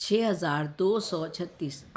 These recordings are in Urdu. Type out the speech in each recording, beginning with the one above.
6236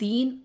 3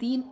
3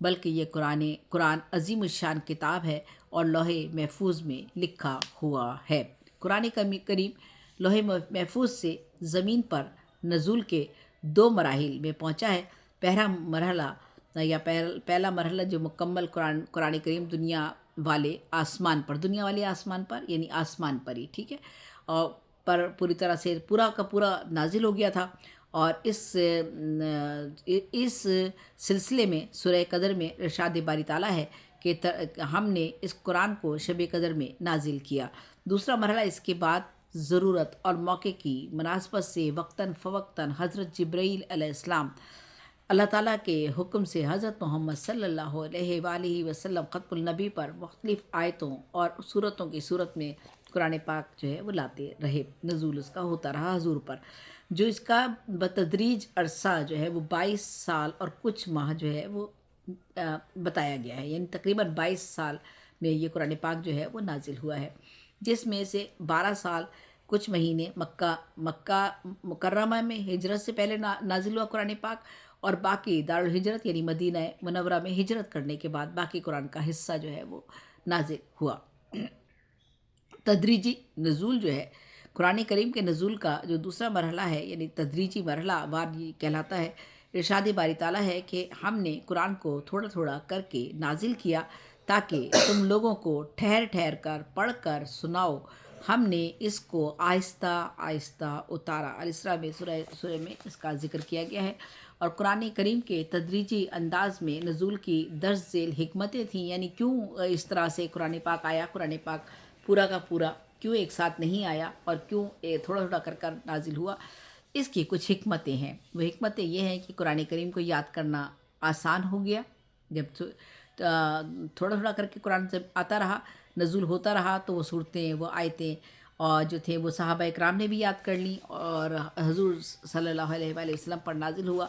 بلکہ یہ قرآن عظیم الشان کتاب ہے اور لوح محفوظ میں لکھا ہوا ہے۔ قرآن کریم لوح محفوظ سے زمین پر نزول کے 2 مراحل میں پہنچا ہے۔ پہلا مرحلہ جو مکمل قرآن کریم دنیا والے آسمان پر یعنی آسمان پر ہی، ٹھیک ہے، اور پر پوری طرح سے پورا کا پورا نازل ہو گیا تھا۔ اور اس سلسلے میں سورہ قدر میں ارشاد باری تعالیٰ ہے کہ ہم نے اس قرآن کو شب قدر میں نازل کیا۔ دوسرا مرحلہ اس کے بعد ضرورت اور موقع کی مناسبت سے وقتاً فوقتاً حضرت جبرائیل علیہ السلام اللہ تعالیٰ کے حکم سے حضرت محمد صلی اللہ علیہ وآلہ وسلم ختم النبی پر مختلف آیتوں اور صورتوں کی صورت میں قرآن پاک جو ہے وہ لاتے رہے، نزول اس کا ہوتا رہا حضور پر، جو اس کا بتدریج عرصہ جو ہے وہ 22 سال اور کچھ ماہ جو ہے وہ بتایا گیا ہے، یعنی تقریباً 22 سال میں یہ قرآن پاک جو ہے وہ نازل ہوا ہے، جس میں سے 12 سال کچھ مہینے مکہ مکرمہ میں ہجرت سے پہلے نازل ہوا قرآن پاک، اور باقی دارالہجرت یعنی مدینہ منورہ میں ہجرت کرنے کے بعد باقی قرآن کا حصہ جو ہے وہ نازل ہوا۔ تدریجی نزول جو ہے قرآن کریم کے نزول کا جو دوسرا مرحلہ ہے، یعنی تدریجی مرحلہ وار یہ کہلاتا ہے۔ ارشاد باری تعالیٰ ہے کہ ہم نے قرآن کو تھوڑا تھوڑا کر کے نازل کیا تاکہ تم لوگوں کو ٹھہر ٹھہر کر پڑھ کر سناؤ۔ ہم نے اس کو آہستہ آہستہ اتارا۔ الاسراء میں سورہ میں اس کا ذکر کیا گیا ہے۔ اور قرآن کریم کے تدریجی انداز میں نزول کی درج ذیل حکمتیں تھیں، یعنی کیوں اس طرح سے قرآن پاک آیا، قرآن پاک پورا کا پورا کیوں ایک ساتھ نہیں آیا اور کیوں تھوڑا تھوڑا کر نازل ہوا، اس کی کچھ حکمتیں ہیں۔ وہ حکمتیں یہ ہیں کہ قرآن کریم کو یاد کرنا آسان ہو گیا، جب تھوڑا تھوڑا کر کے قرآن جب آتا رہا، نزول ہوتا رہا، تو وہ صورتیں وہ آیتیں اور جو تھے وہ صحابہ اکرام نے بھی یاد کر لیں، اور حضور صلی اللہ علیہ وآلہ وسلم پر نازل ہوا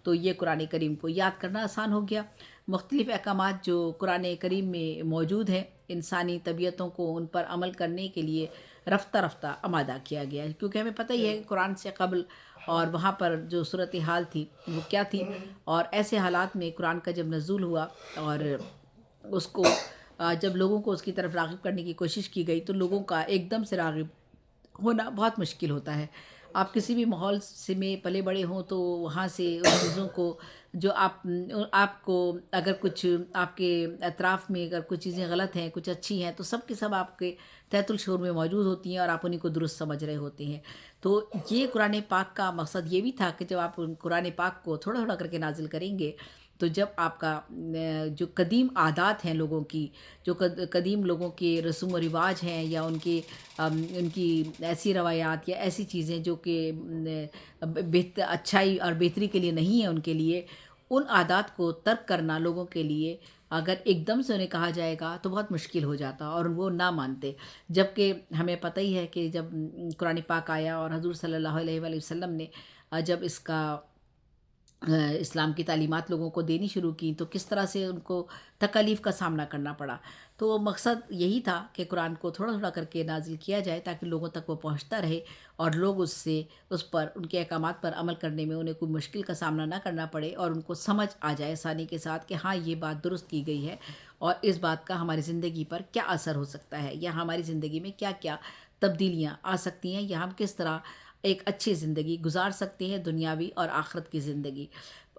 تو یہ قرآن کریم کو یاد کرنا آسان ہو گیا۔ مختلف احکامات جو قرآن کریم میں موجود ہیں، انسانی طبیعتوں کو ان پر عمل کرنے کے لیے رفتہ رفتہ آمادہ کیا گیا ہے، کیونکہ ہمیں پتہ ہی ہے کہ قرآن سے قبل اور وہاں پر جو صورتحال تھی وہ کیا تھی، اور ایسے حالات میں قرآن کا جب نزول ہوا اور اس کو جب لوگوں کو اس کی طرف راغب کرنے کی کوشش کی گئی، تو لوگوں کا ایک دم سے راغب ہونا بہت مشکل ہوتا ہے۔ آپ کسی بھی ماحول سے میں پلے بڑے ہوں تو وہاں سے ان چیزوں کو جو آپ کو اگر کچھ آپ کے اطراف میں اگر کچھ چیزیں غلط ہیں، کچھ اچھی ہیں، تو سب کے سب آپ کے تحت الشعور میں موجود ہوتی ہیں اور آپ انہیں کو درست سمجھ رہے ہوتے ہیں۔ تو یہ قرآن پاک کا مقصد یہ بھی تھا کہ جب آپ قرآن پاک کو تھوڑا تھوڑا کر کے نازل کریں گے، تو جب آپ کا جو قدیم عادات ہیں لوگوں کی، جو قدیم لوگوں کے رسم و رواج ہیں، یا ان کی ایسی روایات یا ایسی چیزیں جو کہ اچھائی اور بہتری کے لیے نہیں ہیں، ان کے لیے ان عادات کو ترک کرنا لوگوں کے لیے اگر ایک دم سے انہیں کہا جائے گا تو بہت مشکل ہو جاتا اور وہ نہ مانتے۔ جبکہ ہمیں پتہ ہی ہے کہ جب قرآن پاک آیا اور حضور صلی اللہ علیہ وآلہ وسلم نے جب اس کا اسلام کی تعلیمات لوگوں کو دینی شروع کی تو کس طرح سے ان کو تکالیف کا سامنا کرنا پڑا۔ تو مقصد یہی تھا کہ قرآن کو تھوڑا تھوڑا کر کے نازل کیا جائے تاکہ لوگوں تک وہ پہنچتا رہے اور لوگ اس پر ان کے احکامات پر عمل کرنے میں انہیں کوئی مشکل کا سامنا نہ کرنا پڑے، اور ان کو سمجھ آ جائے آسانی کے ساتھ کہ ہاں یہ بات درست کی گئی ہے اور اس بات کا ہماری زندگی پر کیا اثر ہو سکتا ہے، یا ہماری زندگی میں کیا کیا تبدیلیاں آ سکتی ہیں، یا ہم کس طرح ایک اچھی زندگی گزار سکتے ہیں، دنیاوی اور آخرت کی زندگی۔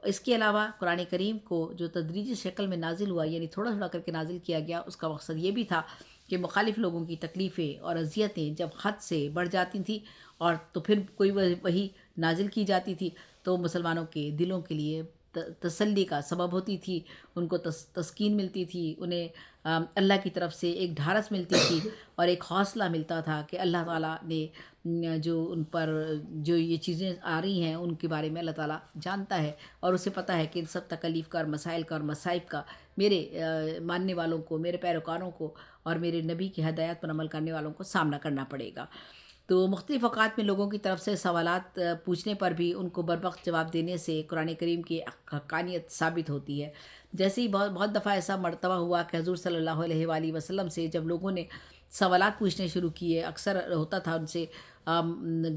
اس کے علاوہ قرآن کریم کو جو تدریجی شکل میں نازل ہوا، یعنی تھوڑا تھوڑا کر کے نازل کیا گیا، اس کا مقصد یہ بھی تھا کہ مخالف لوگوں کی تکلیفیں اور اذیتیں جب حد سے بڑھ جاتی تھیں اور تو پھر کوئی وہی نازل کی جاتی تھی تو مسلمانوں کے دلوں کے لیے تسلی کا سبب ہوتی تھی، ان کو تسکین ملتی تھی، انہیں اللہ کی طرف سے ایک ڈھارس ملتی تھی اور ایک حوصلہ ملتا تھا کہ اللہ تعالیٰ نے جو ان پر جو یہ چیزیں آ رہی ہیں ان کے بارے میں اللہ تعالیٰ جانتا ہے اور اسے پتہ ہے کہ ان سب تکلیف کا اور مسائل کا اور مصائب کا میرے ماننے والوں کو، میرے پیروکاروں کو اور میرے نبی کی ہدایات پر عمل کرنے والوں کو سامنا کرنا پڑے گا۔ تو مختلف اوقات میں لوگوں کی طرف سے سوالات پوچھنے پر بھی ان کو بروقت جواب دینے سے قرآن کریم کی حقانیت ثابت ہوتی ہے۔ جیسے ہی بہت بہت دفعہ ایسا مرتبہ ہوا کہ حضور صلی اللہ علیہ وآلہ وسلم سے جب لوگوں نے سوالات پوچھنے شروع کیے، اکثر ہوتا تھا ان سے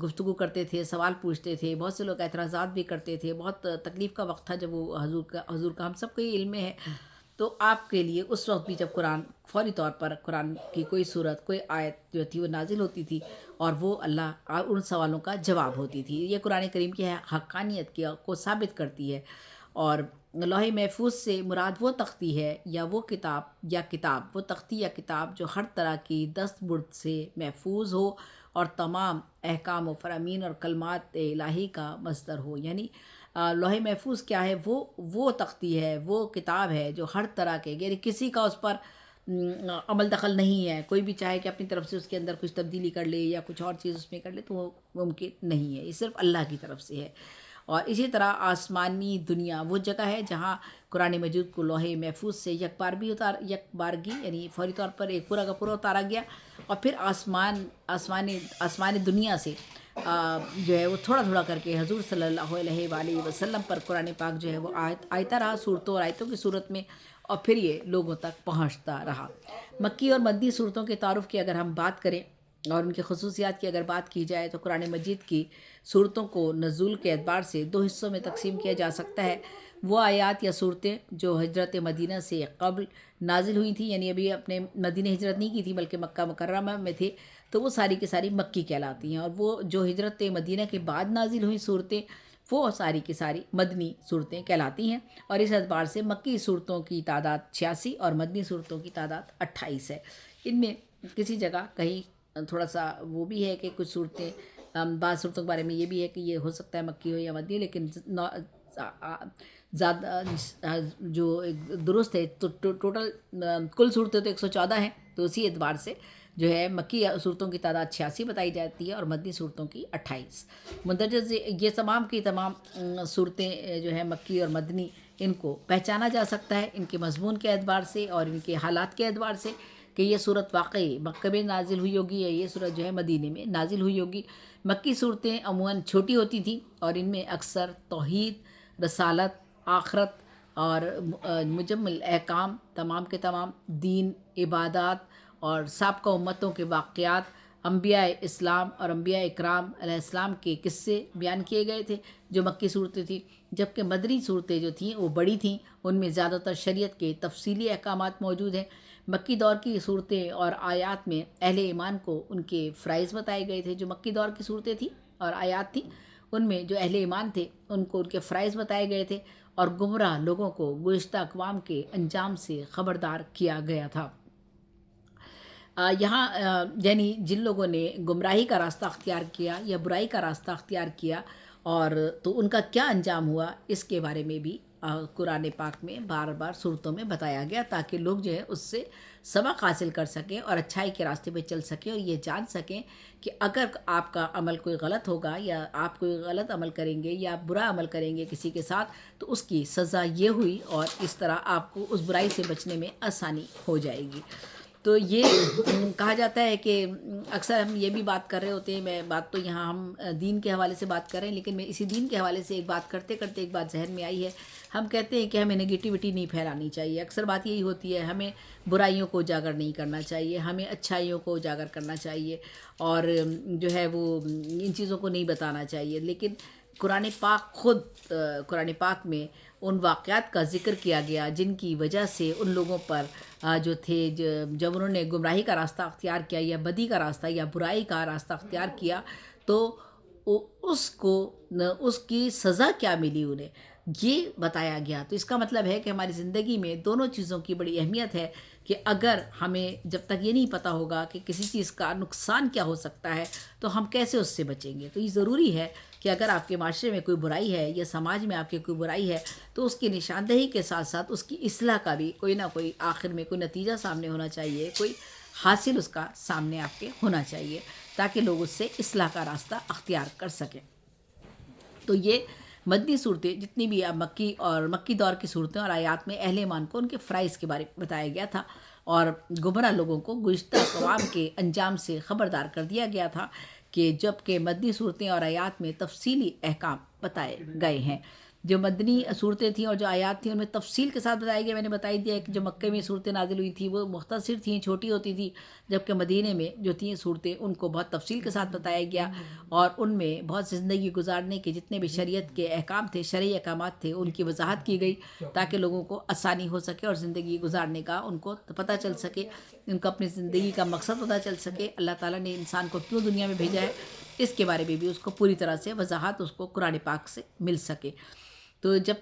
گفتگو کرتے تھے، سوال پوچھتے تھے، بہت سے لوگ اعتراضات بھی کرتے تھے، بہت تکلیف کا وقت تھا جب وہ حضور کا ہم سب کو یہ علم ہے. تو آپ کے لیے اس وقت بھی جب قرآن فوری طور پر قرآن کی کوئی صورت کوئی آیت جو تھی وہ نازل ہوتی تھی اور وہ اللہ ان سوالوں کا جواب ہوتی تھی. یہ قرآن کریم کی حقانیت کو ثابت کرتی ہے. اور لوح محفوظ سے مراد وہ تختی ہے یا وہ کتاب وہ تختی یا کتاب جو ہر طرح کی دست برد سے محفوظ ہو اور تمام احکام و فرامین اور کلمات الہی کا مصدر ہو. یعنی لوح محفوظ کیا ہے؟ وہ تختی ہے، وہ کتاب ہے جو ہر طرح کے، یعنی کسی کا اس پر عمل دخل نہیں ہے. کوئی بھی چاہے کہ اپنی طرف سے اس کے اندر کچھ تبدیلی کر لے یا کچھ اور چیز اس میں کر لے تو وہ ممکن نہیں ہے. یہ صرف اللہ کی طرف سے ہے. اور اسی طرح آسمانی دنیا وہ جگہ ہے جہاں قرآن مجید کو لوح محفوظ سے یک بارگی یعنی فوری طور پر ایک پورا کا پورا اتارا گیا. اور پھر آسمان دنیا سے جو ہے وہ تھوڑا تھوڑا کر کے حضور صلی اللہ علیہ وآلہ وسلم پر قرآن پاک جو ہے وہ آتا رہا صورتوں اور آیتوں کی صورت میں، اور پھر یہ لوگوں تک پہنچتا رہا. مکی اور مدنی صورتوں کے تعارف کی اگر ہم بات کریں اور ان کی خصوصیات کی اگر بات کی جائے تو قرآن مجید کی صورتوں کو نزول کے اعتبار سے دو حصوں میں تقسیم کیا جا سکتا ہے. وہ آیات یا صورتیں جو ہجرت مدینہ سے قبل نازل ہوئی تھیں، یعنی ابھی اپنے مدینہ ہجرت نہیں کی تھی بلکہ مکہ مکرمہ میں تھے، تو وہ ساری کی ساری مکی کہلاتی ہیں. اور وہ جو ہجرت مدینہ کے بعد نازل ہوئی صورتیں وہ ساری کی ساری مدنی صورتیں کہلاتی ہیں. اور اس اعتبار سے مکی صورتوں کی تعداد 86 اور مدنی صورتوں کی تعداد 28 ہے. ان میں کسی جگہ کہیں تھوڑا سا وہ بھی ہے کہ کچھ صورتیں بعض صورتوں کے بارے میں یہ بھی ہے کہ یہ ہو سکتا ہے مکی ہو یا مدنی، لیکن زیادہ جو درست ہے تو ٹوٹل کل صورتیں تو 114 ہیں. تو اسی اعتبار سے جو ہے مکی صورتوں کی تعداد 86 بتائی جاتی ہے اور مدنی صورتوں کی 28. مندرجہ سے یہ تمام کی تمام صورتیں جو ہے مکی اور مدنی، ان کو پہچانا جا سکتا ہے ان کے مضمون کے اعتبار سے اور ان کے حالات کے اعتبار سے کہ یہ صورت واقعی مکہ میں نازل ہوئی ہوگی یا یہ صورت جو ہے مدینے میں نازل ہوئی ہوگی. مکی صورتیں عموماً چھوٹی ہوتی تھیں اور ان میں اکثر توحید، رسالت، آخرت اور مجمل احکام، تمام کے تمام دین، عبادات اور سابقہ امتوں کے واقعات، انبیاء اسلام اور انبیاء اکرام علیہ السلام کے قصے بیان کیے گئے تھے جو مکی صورتیں تھیں. جبکہ مدنی صورتیں جو تھیں وہ بڑی تھیں، ان میں زیادہ تر شریعت کے تفصیلی احکامات موجود ہیں. مکی دور کی صورتیں اور آیات میں اہل ایمان کو ان کے فرائض بتائے گئے تھے. جو مکی دور کی صورتیں تھیں اور آیات تھیں ان میں جو اہل ایمان تھے ان کو ان کے فرائض بتائے گئے تھے اور گمراہ لوگوں کو گزشتہ اقوام کے انجام سے خبردار کیا گیا تھا. یہاں یعنی جن لوگوں نے گمراہی کا راستہ اختیار کیا یا برائی کا راستہ اختیار کیا اور تو ان کا کیا انجام ہوا، اس کے بارے میں بھی قرآن پاک میں بار بار صورتوں میں بتایا گیا تاکہ لوگ جو ہے اس سے سبق حاصل کر سکیں اور اچھائی کے راستے پہ چل سکیں اور یہ جان سکیں کہ اگر آپ کا عمل کوئی غلط ہوگا یا آپ کوئی غلط عمل کریں گے یا برا عمل کریں گے کسی کے ساتھ تو اس کی سزا یہ ہوئی اور اس طرح آپ کو اس برائی سے بچنے میں آسانی ہو جائے گی. تو یہ کہا جاتا ہے کہ اکثر ہم یہ بھی بات کر رہے ہوتے ہیں، میں بات تو یہاں ہم دین کے حوالے سے بات کر رہے ہیں لیکن میں اسی دین کے حوالے سے ایک بات کرتے کرتے ایک بات ذہن میں آئی ہے. ہم کہتے ہیں کہ ہمیں نگیٹیوٹی نہیں پھیلانی چاہیے. اکثر بات یہی ہوتی ہے ہمیں برائیوں کو اجاگر نہیں کرنا چاہیے، ہمیں اچھائیوں کو اجاگر کرنا چاہیے اور جو ہے وہ ان چیزوں کو نہیں بتانا چاہیے. لیکن قرآن پاک میں ان واقعات کا ذکر کیا گیا جن کی وجہ سے ان لوگوں پر جو تھے جب انہوں نے گمراہی کا راستہ اختیار کیا یا بدی کا راستہ یا برائی کا راستہ اختیار کیا تو اس کی سزا کیا ملی انہیں، یہ بتایا گیا. تو اس کا مطلب ہے کہ ہماری زندگی میں دونوں چیزوں کی بڑی اہمیت ہے کہ اگر ہمیں جب تک یہ نہیں پتہ ہوگا کہ کسی چیز کا نقصان کیا ہو سکتا ہے تو ہم کیسے اس سے بچیں گے. تو یہ ضروری ہے کہ اگر آپ کے معاشرے میں کوئی برائی ہے یا سماج میں آپ کی کوئی برائی ہے تو اس کی نشاندہی کے ساتھ ساتھ اس کی اصلاح کا بھی کوئی نہ کوئی آخر میں کوئی نتیجہ سامنے ہونا چاہیے، کوئی حاصل اس کا سامنے آپ کے ہونا چاہیے تاکہ لوگ اس سے اصلاح کا راستہ اختیار کر سکیں. تو یہ مدنی صورتیں جتنی بھی مکی دور کی صورتیں اور آیات میں اہل ایمان کو ان کے فرائض کے بارے میں بتایا گیا تھا اور گمراہ لوگوں کو گزشتہ اقوام کے انجام سے خبردار کر دیا گیا تھا کہ جب کہ مدنی صورتیں اور آیات میں تفصیلی احکام بتائے گئے ہیں. جو مدنی صورتیں تھیں اور جو آیات تھیں ان میں تفصیل کے ساتھ بتایا گیا. میں نے بتائی دیا کہ جو مکے میں صورتیں نازل ہوئی تھیں وہ مختصر تھیں، چھوٹی ہوتی تھیں، جبکہ مدینے میں جو تھیں صورتیں ان کو بہت تفصیل کے ساتھ بتایا گیا، اور ان میں بہت زندگی گزارنے کے جتنے بھی شریعت کے احکام تھے، شرعی احکامات تھے، ان کی وضاحت کی گئی تاکہ لوگوں کو آسانی ہو سکے اور زندگی گزارنے کا ان کو پتہ چل سکے، ان کو اپنی زندگی کا مقصد پتہ چل سکے، اللہ تعالیٰ نے انسان کو کیوں دنیا میں بھیجا ہے، اس کے بارے میں بھی اس کو پوری طرح سے وضاحت اس کو قرآن پاک سے مل سکے. تو جب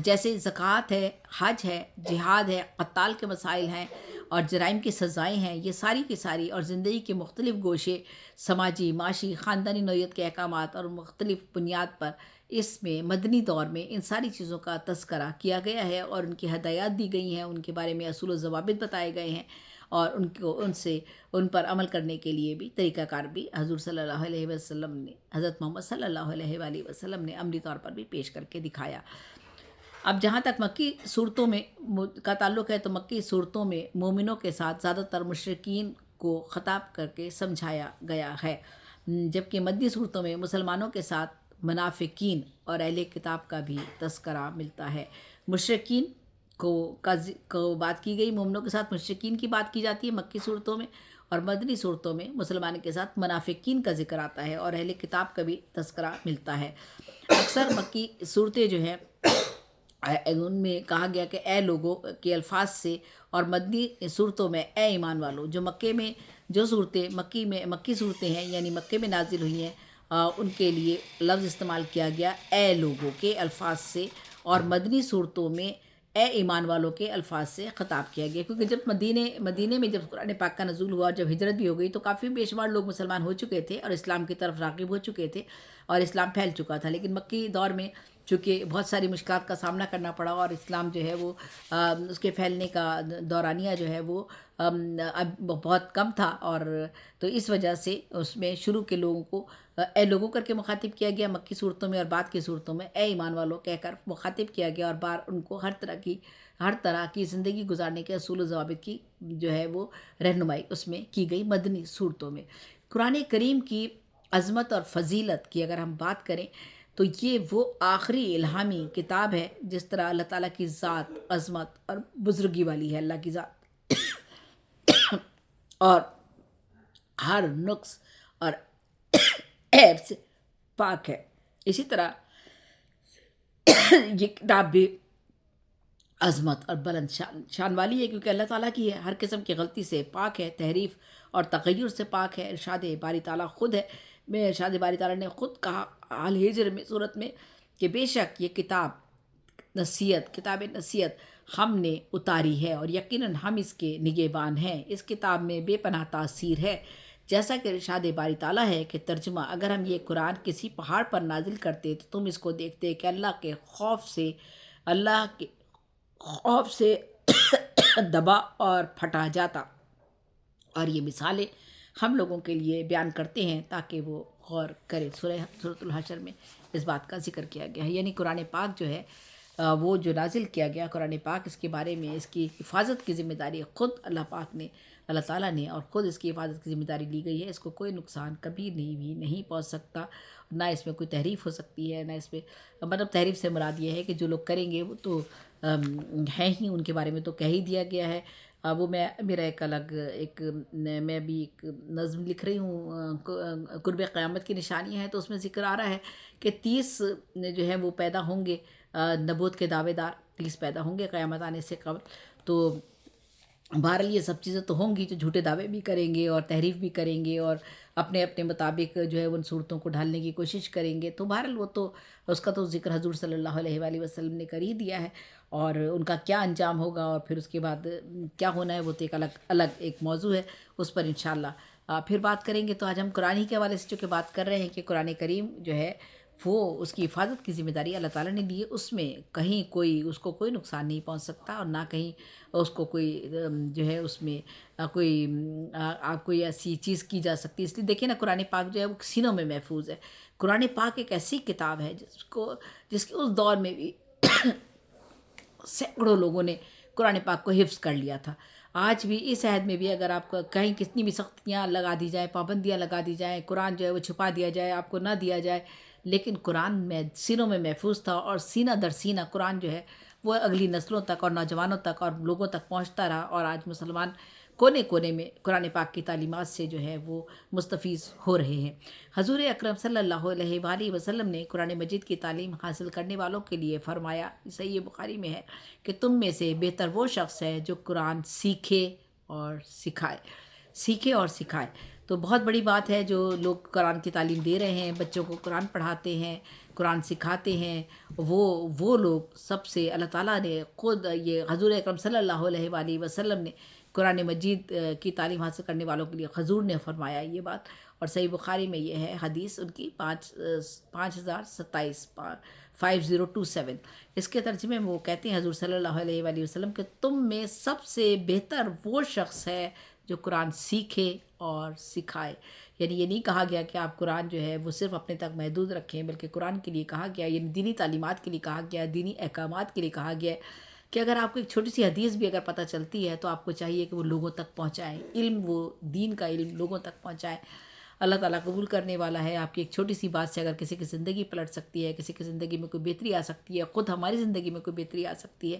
جیسے زکوٰۃ ہے، حج ہے، جہاد ہے، قتال کے مسائل ہیں اور جرائم کی سزائیں ہیں، یہ ساری کی ساری اور زندگی کے مختلف گوشے، سماجی، معاشی، خاندانی نوعیت کے احکامات اور مختلف بنیاد پر اس میں مدنی دور میں ان ساری چیزوں کا تذکرہ کیا گیا ہے اور ان کی ہدایات دی گئی ہیں، ان کے بارے میں اصول و ضوابط بتائے گئے ہیں، اور ان پر عمل کرنے کے لیے بھی طریقہ کار بھی حضور صلی اللہ علیہ وسلم نے، حضرت محمد صلی اللہ علیہ وآلہ وسلم نے عملی طور پر بھی پیش کر کے دکھایا. اب جہاں تک مکی صورتوں میں کا تعلق ہے تو مکی صورتوں میں مومنوں کے ساتھ زیادہ تر مشرکین کو خطاب کر کے سمجھایا گیا ہے، جبکہ مدنی صورتوں میں مسلمانوں کے ساتھ منافقین اور اہل کتاب کا بھی تذکرہ ملتا ہے. مشرکین کو بات کی گئی، مومنوں کے ساتھ مشرکین کی بات کی جاتی ہے مکی صورتوں میں، اور مدنی صورتوں میں مسلمان کے ساتھ منافقین کا ذکر آتا ہے اور اہل کتاب کا بھی تذکرہ ملتا ہے. اکثر مکی صورتیں جو ہیں ان میں کہا گیا کہ اے لوگوں کے الفاظ سے، اور مدنی صورتوں میں اے ایمان والو. جو مکے میں جو صورتیں مکی صورتیں ہیں یعنی مکے میں نازل ہوئی ہیں، ان کے لیے لفظ استعمال کیا گیا اے لوگوں کے الفاظ سے، اور مدنی صورتوں میں اے ایمان والوں کے الفاظ سے خطاب کیا گیا، کیونکہ جب مدینے میں جب قرآن پاک کا نزول ہوا، جب ہجرت بھی ہو گئی تو کافی بے شمار لوگ مسلمان ہو چکے تھے اور اسلام کی طرف راغب ہو چکے تھے اور اسلام پھیل چکا تھا. لیکن مکی دور میں چونکہ بہت ساری مشکلات کا سامنا کرنا پڑا اور اسلام جو ہے وہ اس کے پھیلنے کا دورانیہ جو ہے وہ اب بہت کم تھا، اور تو اس وجہ سے اس میں شروع کے لوگوں کو اے لوگوں کر کے مخاطب کیا گیا مکی صورتوں میں، اور بعد کی صورتوں میں اے ایمان والوں کہہ کر مخاطب کیا گیا، اور ان کو ہر طرح کی زندگی گزارنے کے اصول و ضوابط کی جو ہے وہ رہنمائی اس میں کی گئی مدنی صورتوں میں. قرآن کریم کی عظمت اور فضیلت کی اگر ہم بات کریں تو یہ وہ آخری الہامی کتاب ہے، جس طرح اللہ تعالیٰ کی ذات عظمت اور بزرگی والی ہے، اللہ کی ذات اور ہر نقص اور عیب سے پاک ہے. اسی طرح یہ کتاب بھی عظمت اور بلند شان والی ہے، کیونکہ اللہ تعالیٰ کی ہے، ہر قسم کی غلطی سے پاک ہے، تحریف اور تغیر سے پاک ہے. ارشاد باری تعالیٰ خود ہے، ارشاد باری تعالیٰ نے خود کہا الحجر میں صورت میں کہ بے شک یہ کتاب نصیحت ہم نے اتاری ہے، اور یقیناً ہم اس کے نگہبان ہیں. اس کتاب میں بے پناہ تاثیر ہے. جیسا کہ ارشاد باری تعالیٰ ہے کہ ترجمہ، اگر ہم یہ قرآن کسی پہاڑ پر نازل کرتے تو تم اس کو دیکھتے کہ اللہ کے خوف سے دبا اور پھٹا جاتا. اور یہ مثالیں ہم لوگوں کے لیے بیان کرتے ہیں تاکہ وہ غور کرے. سورۃ الحشر میں اس بات کا ذکر کیا گیا ہے، یعنی قرآن پاک جو ہے وہ جو نازل کیا گیا قرآن پاک، اس کے بارے میں اس کی حفاظت کی ذمہ داری خود اللہ تعالیٰ نے اور خود اس کی حفاظت کی ذمہ داری لی گئی ہے. اس کو کوئی نقصان کبھی نہیں پہنچ سکتا، نہ اس میں کوئی تحریف ہو سکتی ہے، نہ اس میں مطلب تحریف سے مراد یہ ہے کہ جو لوگ کریں گے وہ تو ہیں ہی، ان کے بارے میں تو کہہ ہی دیا گیا ہے. وہ میں بھی ایک نظم لکھ رہی ہوں، قرب قیامت کی نشانیاں ہیں، تو اس میں ذکر آ رہا ہے کہ 30 جو ہے وہ پیدا ہوں گے نبوت کے دعوے دار، 30 پیدا ہوں گے قیامت آنے سے قبل. تو بہرحال یہ سب چیزیں تو ہوں گی جو جھوٹے دعوے بھی کریں گے اور تحریف بھی کریں گے اور اپنے مطابق جو ہے ان صورتوں کو ڈھالنے کی کوشش کریں گے. تو بہرحال وہ تو اس کا تو ذکر حضور صلی اللہ علیہ وآلہ وسلم نے کر ہی دیا ہے، اور ان کا کیا انجام ہوگا اور پھر اس کے بعد کیا ہونا ہے وہ تو ایک الگ ایک موضوع ہے، اس پر انشاءاللہ پھر بات کریں گے. تو آج ہم قرآن ہی کے حوالے سے چونکہ بات کر رہے ہیں کہ قرآن کریم جو ہے وہ اس کی حفاظت کی ذمہ داری اللہ تعالیٰ نے دی ہے. اس میں کہیں اس کو کوئی نقصان نہیں پہنچ سکتا، اور نہ کہیں اس کو کوئی جو ہے اس میں کوئی ایسی چیز کی جا سکتی. اس لیے دیکھیں نا قرآن پاک جو ہے وہ سینوں میں محفوظ ہے. قرآن پاک ایک ایسی کتاب ہے جس کے اس دور میں بھی سینکڑوں لوگوں نے قرآن پاک کو حفظ کر لیا تھا. آج بھی اس عہد میں بھی اگر آپ کو کہیں کتنی بھی سختیاں لگا دی جائیں، پابندیاں لگا دی جائیں، قرآن جو ہے وہ چھپا دیا جائے، آپ کو نہ دیا جائے، لیکن قرآن میں سینوں میں محفوظ تھا، اور سینہ در سینہ قرآن جو ہے وہ اگلی نسلوں تک اور نوجوانوں تک اور لوگوں تک پہنچتا رہا، اور آج مسلمان کونے کونے میں قرآن پاک کی تعلیمات سے جو ہے وہ مستفیض ہو رہے ہیں۔ حضور اکرم صلی اللہ علیہ وآلہ وسلم نے قرآن مجید کی تعلیم حاصل کرنے والوں کے لیے فرمایا، صحیح بخاری میں ہے، کہ تم میں سے بہتر وہ شخص ہے جو قرآن سیکھے اور سکھائے۔ تو بہت بڑی بات ہے جو لوگ قرآن کی تعلیم دے رہے ہیں، بچوں کو قرآن پڑھاتے ہیں، قرآن سکھاتے ہیں، وہ لوگ سب سے اللہ تعالیٰ نے خود، یہ حضور اکرم صلی اللہ علیہ وآلہ وسلم نے قرآن مجید کی تعلیم حاصل کرنے والوں کے لیے حضور نے فرمایا یہ بات، اور صحیح بخاری میں یہ ہے حدیث ان کی 5027 5027۔ اس کے ترجمے میں وہ کہتے ہیں حضور صلی اللہ علیہ وآلہ وسلم کہ تم میں سب سے بہتر وہ شخص ہے جو قرآن سیکھے اور سکھائے۔ یعنی یہ نہیں کہا گیا کہ آپ قرآن جو ہے وہ صرف اپنے تک محدود رکھیں، بلکہ قرآن کے لیے کہا گیا، یعنی دینی تعلیمات کے لیے کہا گیا، دینی احکامات کے لیے کہا گیا کہ اگر آپ کو ایک چھوٹی سی حدیث بھی اگر پتہ چلتی ہے تو آپ کو چاہیے کہ وہ لوگوں تک پہنچائیں، وہ دین کا علم لوگوں تک پہنچائیں۔ اللہ تعالیٰ قبول کرنے والا ہے۔ آپ کی ایک چھوٹی سی بات سے اگر کسی کی زندگی پلٹ سکتی ہے، کسی کی زندگی میں کوئی بہتری آ سکتی ہے، خود ہماری زندگی میں کوئی بہتری آ سکتی ہے،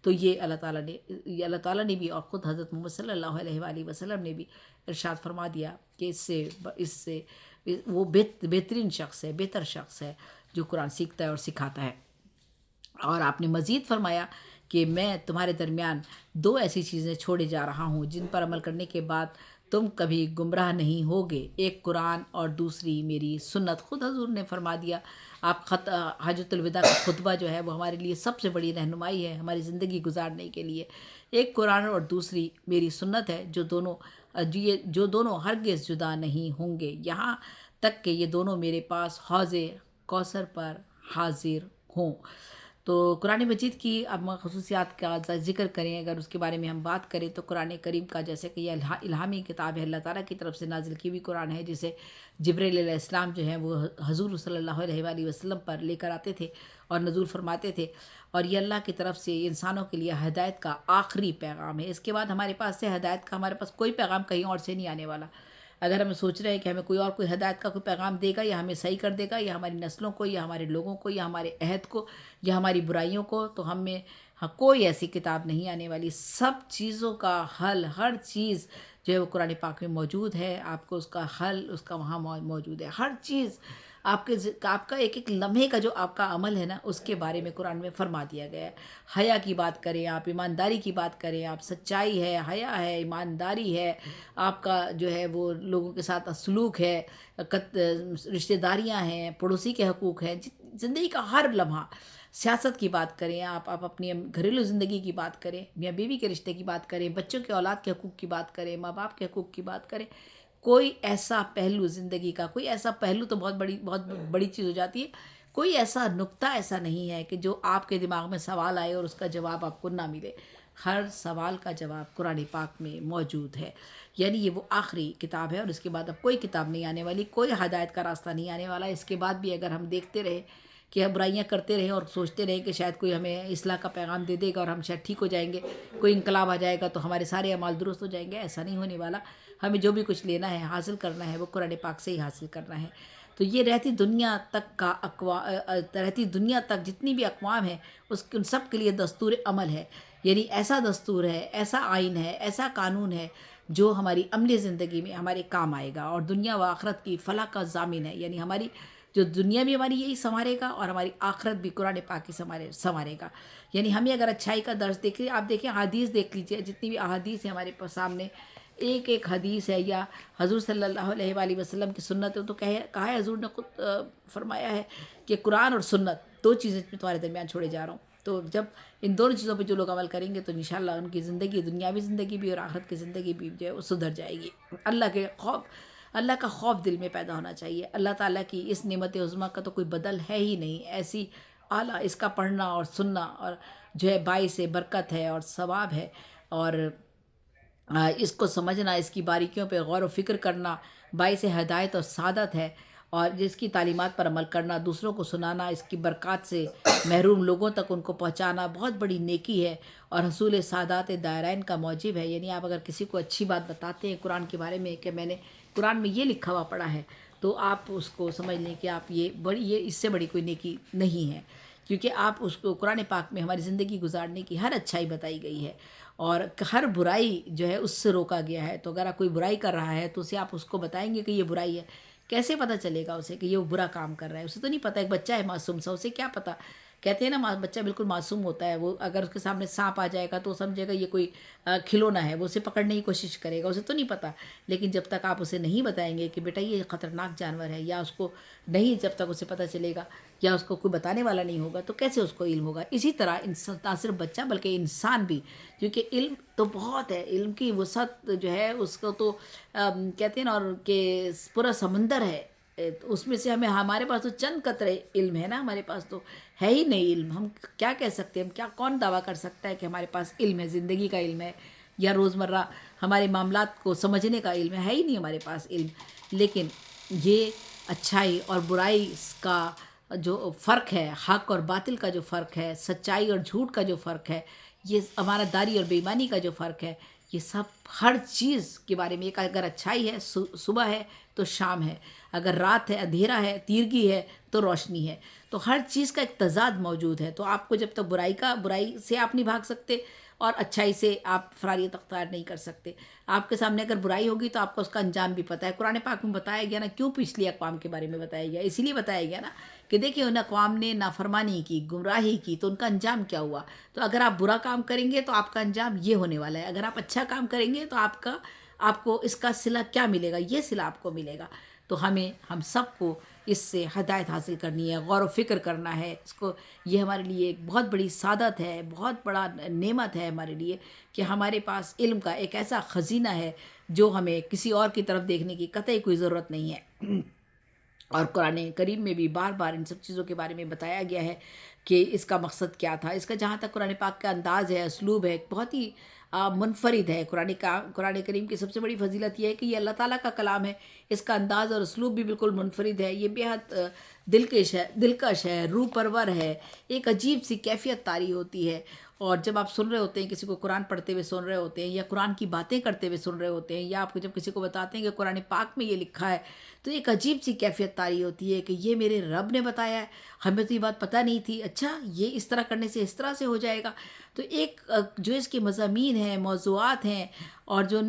تو یہ اللہ تعالیٰ نے بھی، اور خود حضرت محمد صلی اللہ علیہ وآلہ وسلم نے بھی ارشاد فرما دیا کہ اس سے وہ بہترین شخص ہے، بہتر شخص ہے جو قرآن سیکھتا ہے اور سکھاتا ہے۔ اور آپ نے مزید فرمایا کہ میں تمہارے درمیان دو ایسی چیزیں چھوڑے جا رہا ہوں جن پر عمل کرنے کے بعد تم کبھی گمراہ نہیں ہوگے، ایک قرآن اور دوسری میری سنت۔ خود حضور نے فرما دیا۔ آپ حجۃ الوداع کا خطبہ جو ہے وہ ہمارے لیے سب سے بڑی رہنمائی ہے ہماری زندگی گزارنے کے لیے۔ ایک قرآن اور دوسری میری سنت ہے، جو دونوں ہرگز جدا نہیں ہوں گے، یہاں تک کہ یہ دونوں میرے پاس حوض کوثر پر حاضر ہوں۔ تو قرآن مجید کی اب خصوصیات کا ذکر کریں، اگر اس کے بارے میں ہم بات کریں تو قرآن کریم کا، جیسے کہ یہ الہامی کتاب ہے، اللہ تعالیٰ کی طرف سے نازل کی ہوئی قرآن ہے، جسے جبرائیل علیہ السلام جو ہیں وہ حضور صلی اللہ علیہ وآلہ وسلم پر لے کر آتے تھے اور نزول فرماتے تھے، اور یہ اللہ کی طرف سے انسانوں کے لیے ہدایت کا آخری پیغام ہے۔ اس کے بعد ہمارے پاس سے ہدایت کا ہمارے پاس کوئی پیغام کہیں اور سے نہیں آنے والا۔ اگر ہم سوچ رہے ہیں کہ ہمیں کوئی ہدایت کا کوئی پیغام دے گا، یا ہمیں صحیح کر دے گا، یا ہماری نسلوں کو، یا ہمارے لوگوں کو، یا ہمارے عہد کو، یا ہماری برائیوں کو، تو ہمیں کوئی ایسی کتاب نہیں آنے والی۔ سب چیزوں کا حل، ہر چیز جو ہے وہ قرآن پاک میں موجود ہے۔ آپ کو اس کا حل، اس کا وہاں موجود ہے۔ ہر چیز آپ کا ایک ایک لمحے کا جو آپ کا عمل ہے نا، اس کے بارے میں قرآن میں فرما دیا گیا ہے۔ حیا کی بات کریں آپ، ایمانداری کی بات کریں آپ، سچائی ہے، حیا ہے، ایمانداری ہے، آپ کا جو ہے وہ لوگوں کے ساتھ سلوک ہے، رشتہ داریاں ہیں، پڑوسی کے حقوق ہیں، زندگی کا ہر لمحہ۔ سیاست کی بات کریں آپ اپنی گھریلو زندگی کی بات کریں، میاں بیوی کے رشتے کی بات کریں، بچوں کے اولاد کے حقوق کی بات کریں، ماں باپ کے حقوق کی بات کریں، کوئی ایسا پہلو زندگی کا، کوئی ایسا پہلو تو بہت بڑی چیز ہو جاتی ہے، کوئی ایسا نقطہ ایسا نہیں ہے کہ جو آپ کے دماغ میں سوال آئے اور اس کا جواب آپ کو نہ ملے۔ ہر سوال کا جواب قرآن پاک میں موجود ہے۔ یعنی یہ وہ آخری کتاب ہے، اور اس کے بعد اب کوئی کتاب نہیں آنے والی، کوئی ہدایت کا راستہ نہیں آنے والا۔ اس کے بعد بھی اگر ہم دیکھتے رہے کہ ہم برائیاں کرتے رہیں اور سوچتے رہیں کہ شاید کوئی ہمیں اصلاح کا پیغام دے دے گا اور ہم شاید ٹھیک ہو جائیں گے، کوئی انقلاب آ جائے گا تو ہمارے سارے اعمال درست ہو جائیں گے، ایسا نہیں ہونے والا۔ ہمیں جو بھی کچھ لینا ہے، حاصل کرنا ہے، وہ قرآن پاک سے ہی حاصل کرنا ہے۔ تو یہ رہتی دنیا تک جتنی بھی اقوام ہیں، ان سب کے لیے دستور عمل ہے، یعنی ایسا دستور ہے، ایسا آئین ہے، ایسا قانون ہے جو ہماری عملی زندگی میں ہمارے کام آئے گا اور دنیا و آخرت کی فلاح کا ضامن ہے۔ یعنی ہماری جو دنیا بھی ہماری یہی سنوارے گا اور ہماری آخرت بھی قرآن پاک کی سنوارے گا۔ یعنی ہمیں اگر اچھائی کا درس دیکھ لیجیے، آپ دیکھیں حدیث دیکھ لیجیے، جتنی بھی احادیث ہیں ہمارے سامنے، ایک ایک حدیث ہے، یا حضور صلی اللہ علیہ وآلہ وسلم کی سنت ہے، تو کہا ہے حضور نے خود فرمایا ہے کہ قرآن اور سنت دو چیزیں تمہارے درمیان چھوڑے جا رہا ہوں۔ تو جب ان دونوں چیزوں پہ جو لوگ عمل کریں گے تو انشاءاللہ ان کی زندگی، دنیاوی زندگی بھی اور آخرت کی زندگی بھی جو ہے وہ سدھر جائے گی۔ اللہ کا خوف دل میں پیدا ہونا چاہیے۔ اللہ تعالیٰ کی اس نعمت عظمیٰ کا تو کوئی بدل ہے ہی نہیں، ایسی اعلیٰ، اس کا پڑھنا اور سننا اور جو ہے باعث برکت ہے اور ثواب ہے، اور اس کو سمجھنا، اس کی باریکیوں پہ غور و فکر کرنا باعث ہدایت اور سعادت ہے، اور جس کی تعلیمات پر عمل کرنا، دوسروں کو سنانا، اس کی برکات سے محروم لوگوں تک ان کو پہنچانا بہت بڑی نیکی ہے اور حصول سعادات دائرین کا موجب ہے۔ یعنی آپ اگر کسی کو اچھی بات بتاتے ہیں قرآن کے بارے میں کہ میں نے قرآن میں یہ لکھا ہوا پڑھا ہے، تو آپ اس کو سمجھ لیں کہ آپ یہ اس سے بڑی کوئی نیکی نہیں ہے، کیونکہ آپ اس کو قرآن پاک میں ہماری زندگی گزارنے کی ہر اچھائی بتائی گئی ہے، اور ہر برائی جو ہے اس سے روکا گیا ہے۔ تو اگر آپ کوئی برائی کر رہا ہے تو اسے آپ اس کو بتائیں گے کہ یہ برائی ہے، کیسے پتہ چلے گا اسے کہ یہ برا کام کر رہا ہے؟ اسے تو نہیں پتہ، ایک بچہ ہے معصوم سا، اسے کیا پتہ؟ کہتے ہیں نا بچہ بالکل معصوم ہوتا ہے، وہ اگر اس کے سامنے سانپ آ جائے گا تو وہ سمجھے گا یہ کوئی کھلونا ہے، وہ اسے پکڑنے کی کوشش کرے گا، اسے تو نہیں پتہ۔ لیکن جب تک آپ اسے نہیں بتائیں گے کہ بیٹا یہ خطرناک جانور ہے، یا اس کو نہیں، جب تک اسے پتہ چلے گا یا اس کو کوئی بتانے والا نہیں ہوگا تو کیسے اس کو علم ہوگا؟ اسی طرح نہ صرف بچہ بلکہ انسان بھی، کیونکہ علم تو بہت ہے، علم کی وسعت جو ہے اس کو تو کہتے ہیں نا، اور کہ پورا سمندر ہے، اس میں سے ہمارے پاس تو چند قطرے علم ہے نا، ہمارے پاس تو ہے ہی نہیں علم۔ ہم کیا کہہ سکتے ہیں؟ کون دعویٰ کر سکتا ہے کہ ہمارے پاس علم ہے، زندگی کا علم ہے، یا روزمرہ ہمارے معاملات کو سمجھنے کا علم ہے ہی نہیں ہمارے پاس علم۔ لیکن یہ اچھائی اور برائی کا جو فرق ہے، حق اور باطل کا جو فرق ہے، سچائی اور جھوٹ کا جو فرق ہے، یہ ہمارا داری اور بے ایمانی کا جو فرق ہے، یہ سب ہر چیز کے بارے میں، ایک اگر اچھائی ہے صبح ہے تو شام ہے، اگر رات ہے اندھیرا ہے، تیرگی ہے تو روشنی ہے، تو ہر چیز کا ایک تضاد موجود ہے۔ تو آپ کو جب تک برائی سے آپ نہیں بھاگ سکتے اور اچھائی سے آپ فراریت اختیار نہیں کر سکتے۔ آپ کے سامنے اگر برائی ہوگی تو آپ کو اس کا انجام بھی پتہ ہے۔ قرآن پاک میں بتایا گیا نا، کیوں پچھلی اقوام کے بارے میں بتایا گیا؟ اسی لیے بتایا گیا نا کہ دیکھیں ان اقوام نے نافرمانی کی، گمراہی کی، تو ان کا انجام کیا ہوا۔ تو اگر آپ برا کام کریں گے تو آپ کا انجام یہ ہونے والا ہے، اگر آپ اچھا کام کریں گے تو آپ کو اس کا صلہ کیا ملے گا؟ یہ صلہ آپ کو ملے گا۔ تو ہم سب کو اس سے ہدایت حاصل کرنی ہے، غور و فکر کرنا ہے اس کو۔ یہ ہمارے لیے ایک بہت بڑی سعادت ہے، بہت بڑا نعمت ہے ہمارے لیے کہ ہمارے پاس علم کا ایک ایسا خزینہ ہے جو ہمیں کسی اور کی طرف دیکھنے کی قطعی کوئی ضرورت نہیں ہے۔ اور قرآن کریم میں بھی بار بار ان سب چیزوں کے بارے میں بتایا گیا ہے کہ اس کا مقصد کیا تھا۔ اس کا جہاں تک قرآن پاک کا انداز ہے، اسلوب ہے، بہت ہی منفرد ہے۔ قرآن کریم کی سب سے بڑی فضیلت یہ ہے کہ یہ اللہ تعالیٰ کا کلام ہے، اس کا انداز اور اسلوب بھی بالکل منفرد ہے، یہ بےحد دلکش ہے، روح پرور ہے، ایک عجیب سی کیفیت طاری ہوتی ہے۔ اور جب آپ سن رہے ہوتے ہیں، کسی کو قرآن پڑھتے ہوئے سن رہے ہوتے ہیں، یا قرآن کی باتیں کرتے ہوئے سن رہے ہوتے ہیں، یا آپ کو جب کسی کو بتاتے ہیں کہ قرآن پاک میں یہ لکھا ہے، تو ایک عجیب سی کیفیت طاری ہوتی ہے کہ یہ میرے رب نے بتایا ہے، ہمیں تو یہ بات پتہ نہیں تھی، اچھا یہ اس طرح کرنے سے اس طرح سے ہو جائے گا۔ تو ایک جو اس کے مضامین ہیں، موضوعات ہیں، اور جو ان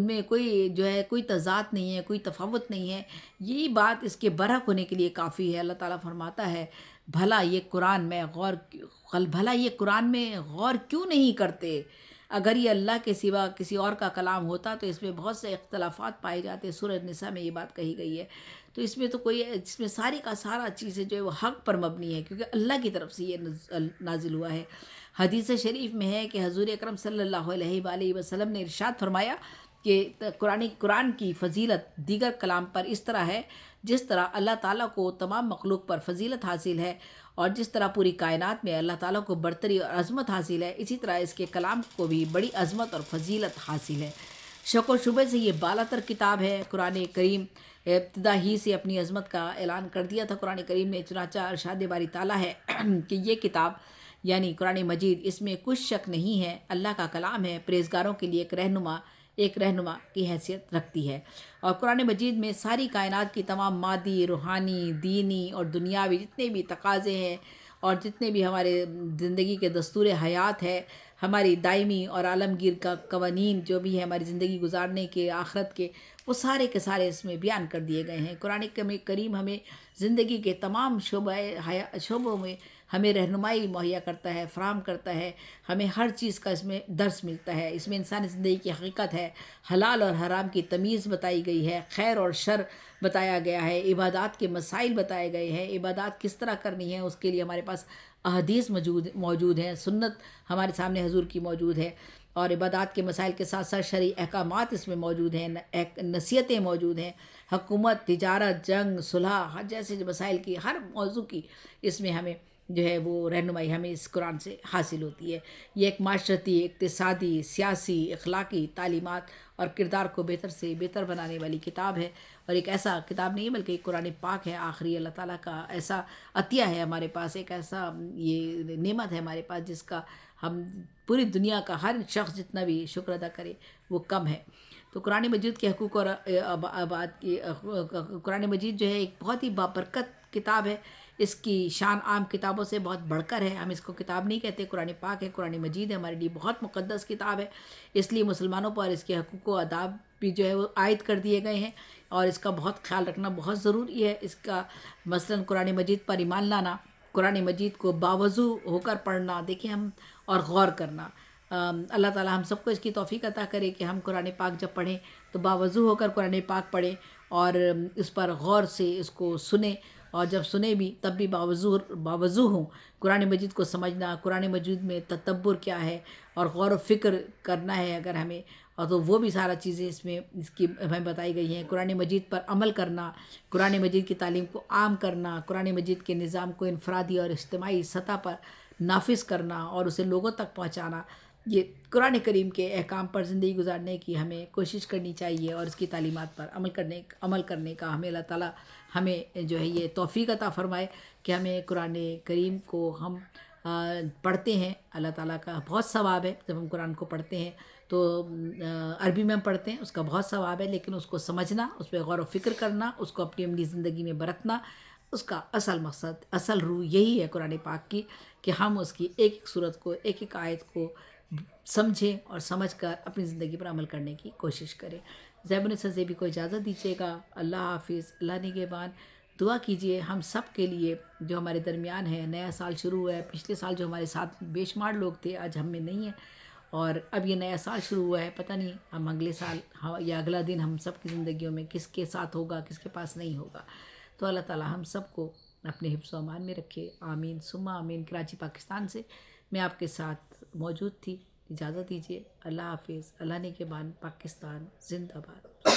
میں کوئی جو ہے کوئی تضاد نہیں ہے، کوئی تفاوت نہیں ہے، یہی بات اس کے برحق ہونے کے لیے کافی ہے۔ اللہ تعالیٰ فرماتا ہے بھلا یہ قرآن میں غور کیوں نہیں کرتے؟ اگر یہ اللہ کے سوا کسی اور کا کلام ہوتا تو اس میں بہت سے اختلافات پائے جاتے۔ سورہ نساء میں یہ بات کہی گئی ہے۔ تو اس میں تو اس میں ساری کا سارا چیزیں جو ہے وہ حق پر مبنی ہے، کیونکہ اللہ کی طرف سے یہ نازل ہوا ہے۔ حدیث شریف میں ہے کہ حضور اکرم صلی اللہ علیہ وآلہ وسلم نے ارشاد فرمایا کہ قرآن کی فضیلت دیگر کلام پر اس طرح ہے جس طرح اللہ تعالیٰ کو تمام مخلوق پر فضیلت حاصل ہے، اور جس طرح پوری کائنات میں اللہ تعالیٰ کو برتری اور عظمت حاصل ہے، اسی طرح اس کے کلام کو بھی بڑی عظمت اور فضیلت حاصل ہے۔ شک و شبہ سے یہ بالا تر کتاب ہے۔ قرآن کریم ابتدا ہی سے اپنی عظمت کا اعلان کر دیا تھا قرآن کریم نے، چنانچہ ارشاد باری تعالیٰ ہے کہ یہ کتاب یعنی قرآن مجید، اس میں کچھ شک نہیں ہے، اللہ کا کلام ہے، پرہیزگاروں کے لیے ایک رہنما کی حیثیت رکھتی ہے۔ اور قرآن مجید میں ساری کائنات کی تمام مادی، روحانی، دینی اور دنیاوی جتنے بھی تقاضے ہیں، اور جتنے بھی ہمارے زندگی کے دستور حیات ہے، ہماری دائمی اور عالمگیر کا قوانین جو بھی ہے ہماری زندگی گزارنے کے، آخرت کے، وہ سارے کے سارے اس میں بیان کر دیے گئے ہیں۔ قرآن کریم ہمیں زندگی کے تمام شعبوں میں ہمیں رہنمائی مہیا کرتا ہے، فراہم کرتا ہے، ہمیں ہر چیز کا اس میں درس ملتا ہے۔ اس میں انسانی زندگی کی حقیقت ہے، حلال اور حرام کی تمیز بتائی گئی ہے، خیر اور شر بتایا گیا ہے، عبادات کے مسائل بتائے گئے ہیں، عبادات کس طرح کرنی ہے اس کے لیے ہمارے پاس احادیث موجود ہیں، سنت ہمارے سامنے حضور کی موجود ہے، اور عبادات کے مسائل کے ساتھ ساتھ شرعی احکامات اس میں موجود ہیں، نصیحتیں موجود ہیں، حکومت، تجارت، جنگ، صلح، ہر جیسے مسائل کی ہر موضوع کی اس میں ہمیں جو ہے وہ رہنمائی ہمیں اس قرآن سے حاصل ہوتی ہے۔ یہ ایک معاشرتی، اقتصادی، سیاسی، اخلاقی تعلیمات اور کردار کو بہتر سے بہتر بنانے والی کتاب ہے، اور ایک ایسا کتاب نہیں بلکہ ایک قرآن پاک ہے آخری اللہ تعالیٰ کا ایسا عطیہ ہے ہمارے پاس، ایک ایسا یہ نعمت ہے ہمارے پاس جس کا ہم پوری دنیا کا ہر شخص جتنا بھی شکر ادا کرے وہ کم ہے۔ تو قرآن مجید کے حقوق اور آباد کی قرآن مجید جو ہے ایک بہت ہی بابرکت کتاب ہے، اس کی شان عام کتابوں سے بہت بڑھ کر ہے۔ ہم اس کو کتاب نہیں کہتے، قرآن پاک ہے، قرآن مجید ہے، ہمارے لیے بہت مقدس کتاب ہے، اس لیے مسلمانوں پر اس کے حقوق و آداب بھی جو ہے وہ عائد کر دیے گئے ہیں، اور اس کا بہت خیال رکھنا بہت ضروری ہے۔ اس کا مثلاً قرآن مجید پر ایمان لانا، قرآن مجید کو باوضو ہو کر پڑھنا، دیکھیں ہم، اور غور کرنا۔ اللہ تعالیٰ ہم سب کو اس کی توفیق عطا کرے کہ ہم قرآن پاک جب پڑھیں تو باوضو ہو کر قرآن پاک پڑھیں، اور اس پر غور سے اس کو سنیں، اور جب سنیں بھی تب بھی باوضو ہوں۔ قرآن مجید کو سمجھنا، قرآن مجید میں تدبر کیا ہے اور غور و فکر کرنا ہے اگر ہمیں، اور تو وہ بھی سارا چیزیں اس میں اس کی ہمیں بتائی گئی ہیں۔ قرآن مجید پر عمل کرنا، قرآن مجید کی تعلیم کو عام کرنا، قرآن مجید کے نظام کو انفرادی اور اجتماعی سطح پر نافذ کرنا اور اسے لوگوں تک پہنچانا، یہ قرآن کریم کے احکام پر زندگی گزارنے کی ہمیں کوشش کرنی چاہیے، اور اس کی تعلیمات پر عمل کرنے کا ہمیں اللہ تعالیٰ ہمیں جو ہے یہ توفیق عطا فرمائے کہ ہمیں قرآن کریم کو ہم پڑھتے ہیں۔ اللہ تعالیٰ کا بہت ثواب ہے جب ہم قرآن کو پڑھتے ہیں، تو عربی میں ہم پڑھتے ہیں، اس کا بہت ثواب ہے، لیکن اس کو سمجھنا، اس پہ غور و فکر کرنا، اس کو اپنی عملی زندگی میں برتنا، اس کا اصل مقصد، اصل روح یہی ہے قرآن پاک کی، کہ ہم اس کی ایک ایک صورت کو، ایک ایک آیت کو سمجھیں اور سمجھ کر اپنی زندگی پر عمل کرنے کی کوشش کریں۔ زیب النصر زیبی کو اجازت دیجیے گا۔ اللہ حافظ، اللہ نگہبان۔ دعا کیجئے ہم سب کے لیے جو ہمارے درمیان ہے، نیا سال شروع ہوا ہے، پچھلے سال جو ہمارے ساتھ بے شمار لوگ تھے آج ہم میں نہیں ہیں، اور اب یہ نیا سال شروع ہوا ہے، پتہ نہیں ہم اگلے سال یا اگلا دن ہم سب کی زندگیوں میں کس کے ساتھ ہوگا، کس کے پاس نہیں ہوگا۔ تو اللہ تعالیٰ ہم سب کو اپنے حفظ و امان میں رکھے، آمین ثم آمین۔ کراچی پاکستان سے میں آپ کے ساتھ موجود تھی، اجازت دیجیے۔ اللہ حافظ، اللہ نگہبان، پاکستان زندہ باد۔